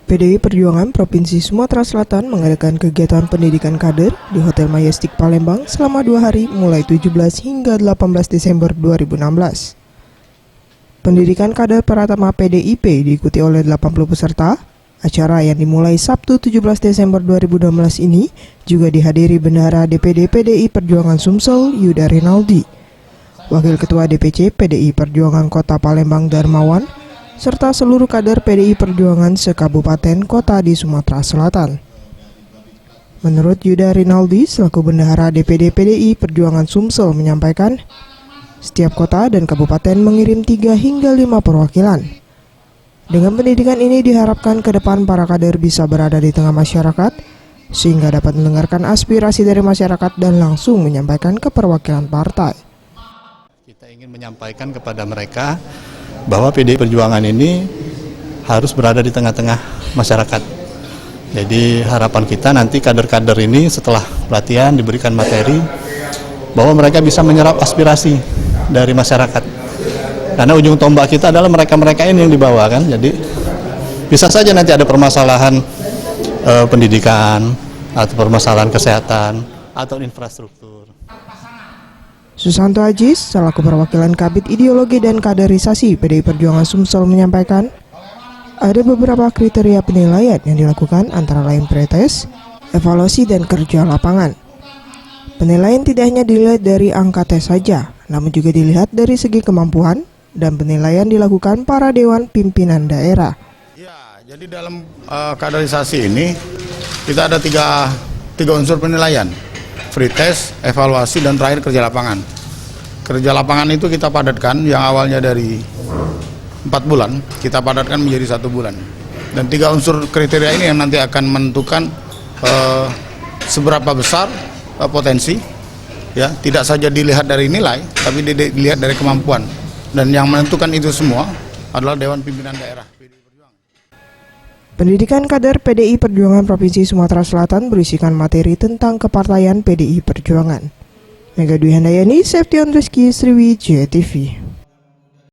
PDI Perjuangan Provinsi Sumatera Selatan mengadakan kegiatan pendidikan kader di Hotel Majestic Palembang selama 2 hari mulai 17 hingga 18 Desember 2016. Pendidikan kader Pratama PDIP diikuti oleh 80 peserta. Acara yang dimulai Sabtu 17 Desember 2016 ini juga dihadiri Bendahara DPD PDI Perjuangan Sumsel Yuda Rinaldi, Wakil Ketua DPC PDI Perjuangan Kota Palembang Darmawan, serta seluruh kader PDI Perjuangan sekabupaten kota di Sumatera Selatan. Menurut Yuda Rinaldi selaku Bendahara DPD PDI Perjuangan Sumsel menyampaikan, setiap kota dan kabupaten mengirim 3 hingga 5 perwakilan. Dengan pendidikan ini diharapkan ke depan para kader bisa berada di tengah masyarakat, sehingga dapat mendengarkan aspirasi dari masyarakat dan langsung menyampaikan ke perwakilan partai. Kita ingin menyampaikan kepada mereka bahwa PDI Perjuangan ini harus berada di tengah-tengah masyarakat. Jadi harapan kita nanti kader-kader ini setelah pelatihan diberikan materi bahwa mereka bisa menyerap aspirasi dari masyarakat. Karena ujung tombak kita adalah mereka-mereka ini yang dibawa kan. Jadi bisa saja nanti ada permasalahan pendidikan atau permasalahan kesehatan atau infrastruktur. Susanto Ajis, selaku perwakilan Kabid Ideologi dan Kaderisasi PDI Perjuangan Sumsel menyampaikan, ada beberapa kriteria penilaian yang dilakukan antara lain pretest, evaluasi, dan kerja lapangan. Penilaian tidak hanya dilihat dari angka tes saja, namun juga dilihat dari segi kemampuan, dan penilaian dilakukan para Dewan Pimpinan Daerah. Ya, jadi dalam kaderisasi ini kita ada tiga unsur penilaian. Free test, evaluasi, dan terakhir kerja lapangan. Kerja lapangan itu kita padatkan yang awalnya dari 4 bulan, kita padatkan menjadi 1 bulan. Dan 3 unsur kriteria ini yang nanti akan menentukan seberapa besar potensi, ya, tidak saja dilihat dari nilai, tapi dilihat dari kemampuan. Dan yang menentukan itu semua adalah Dewan Pimpinan Daerah. Pendidikan kader PDI Perjuangan Provinsi Sumatera Selatan berisikan materi tentang kepartaian PDI Perjuangan. Mega Dwi Handayani, Septian Rizky, Sriwijaya TV.